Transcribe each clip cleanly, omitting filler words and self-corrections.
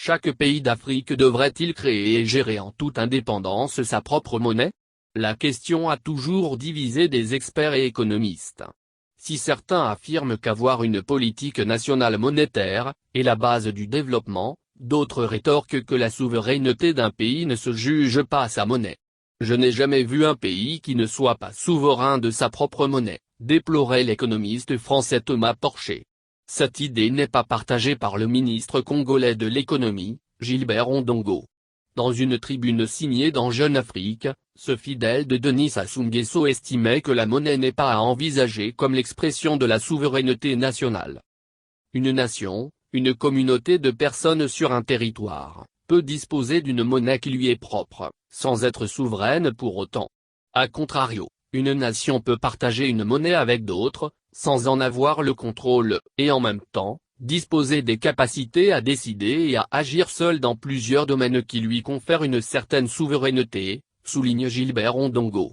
Chaque pays d'Afrique devrait-il créer et gérer en toute indépendance sa propre monnaie? La question a toujours divisé des experts et économistes. Si certains affirment qu'avoir une politique nationale monétaire est la base du développement, d'autres rétorquent que la souveraineté d'un pays ne se juge pas à sa monnaie. Je n'ai jamais vu un pays qui ne soit pas souverain de sa propre monnaie, déplorait l'économiste français Thomas Porcher. Cette idée n'est pas partagée par le ministre congolais de l'économie, Gilbert Ondongo. Dans une tribune signée dans Jeune Afrique, ce fidèle de Denis Sassou Nguesso estimait que la monnaie n'est pas à envisager comme l'expression de la souveraineté nationale. Une nation, une communauté de personnes sur un territoire, peut disposer d'une monnaie qui lui est propre, sans être souveraine pour autant. A contrario, une nation peut partager une monnaie avec d'autres, sans en avoir le contrôle, et en même temps, disposer des capacités à décider et à agir seule dans plusieurs domaines qui lui confèrent une certaine souveraineté, souligne Gilbert Ondongo.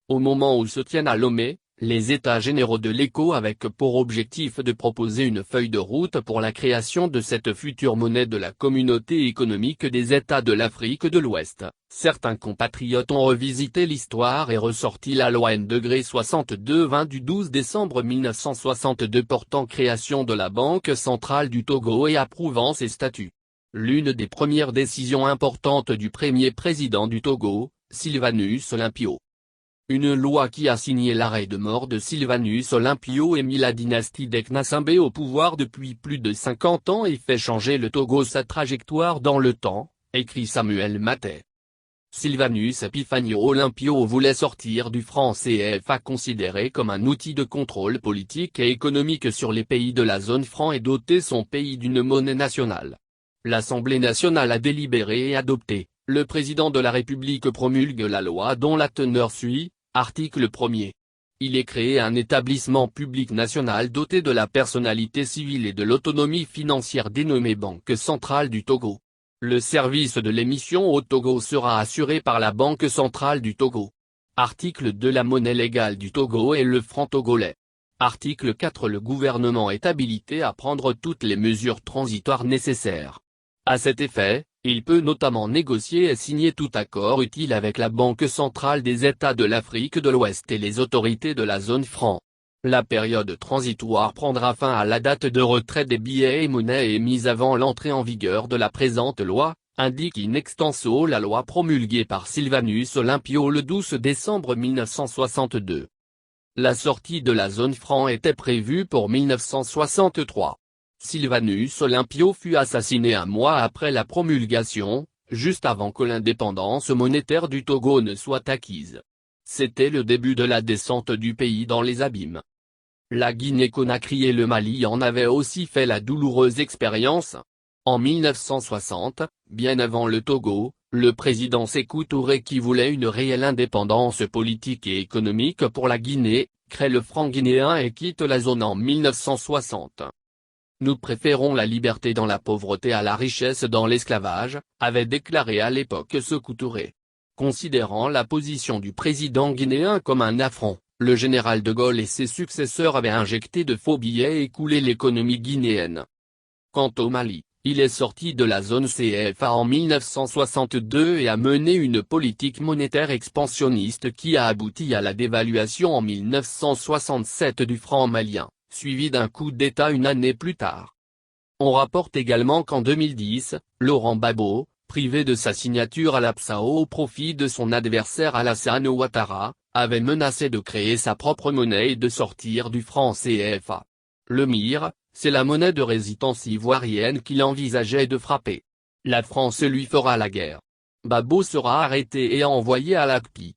Au moment où se tiennent à Lomé, les États généraux de l'ECO avec pour objectif de proposer une feuille de route pour la création de cette future monnaie de la communauté économique des États de l'Afrique de l'Ouest, certains compatriotes ont revisité l'histoire et ressorti la loi N-62-20 du 12 décembre 1962 portant création de la Banque centrale du Togo et approuvant ses statuts. L'une des premières décisions importantes du premier président du Togo, Sylvanus Olympio. Une loi qui a signé l'arrêt de mort de Sylvanus Olympio et mis la dynastie des Knassambé au pouvoir depuis plus de 50 ans et fait changer le Togo sa trajectoire dans le temps, écrit Samuel Matet. Sylvanus Epifanio Olympio voulait sortir du franc CFA considéré comme un outil de contrôle politique et économique sur les pays de la zone franc et doter son pays d'une monnaie nationale. L'Assemblée nationale a délibéré et adopté, le président de la République promulgue la loi dont la teneur suit. Article 1er. Il est créé un établissement public national doté de la personnalité civile et de l'autonomie financière dénommé Banque centrale du Togo. Le service de l'émission au Togo sera assuré par la Banque centrale du Togo. Article 2. La monnaie légale du Togo est le franc togolais. Article 4. Le gouvernement est habilité à prendre toutes les mesures transitoires nécessaires. À cet effet, il peut notamment négocier et signer tout accord utile avec la Banque centrale des États de l'Afrique de l'Ouest et les autorités de la zone franc. La période transitoire prendra fin à la date de retrait des billets et monnaies émises avant l'entrée en vigueur de la présente loi, indique in extenso la loi promulguée par Sylvanus Olympio le 12 décembre 1962. La sortie de la zone franc était prévue pour 1963. Sylvanus Olympio fut assassiné un mois après la promulgation, juste avant que l'indépendance monétaire du Togo ne soit acquise. C'était le début de la descente du pays dans les abîmes. La Guinée-Conakry et le Mali en avaient aussi fait la douloureuse expérience. En 1960, bien avant le Togo, le président Sékou Touré qui voulait une réelle indépendance politique et économique pour la Guinée, crée le franc guinéen et quitte la zone en 1960. Nous préférons la liberté dans la pauvreté à la richesse dans l'esclavage, avait déclaré à l'époque Sékou Touré. Considérant la position du président guinéen comme un affront, le général de Gaulle et ses successeurs avaient injecté de faux billets et coulé l'économie guinéenne. Quant au Mali, il est sorti de la zone CFA en 1962 et a mené une politique monétaire expansionniste qui a abouti à la dévaluation en 1967 du franc malien, suivi d'un coup d'État une année plus tard. On rapporte également qu'en 2010, Laurent Gbagbo, privé de sa signature à l'Absao au profit de son adversaire Alassane Ouattara, avait menacé de créer sa propre monnaie et de sortir du franc CFA. Le MIR, c'est la monnaie de résidence ivoirienne qu'il envisageait de frapper. La France lui fera la guerre. Gbagbo sera arrêté et envoyé à l'ACPI.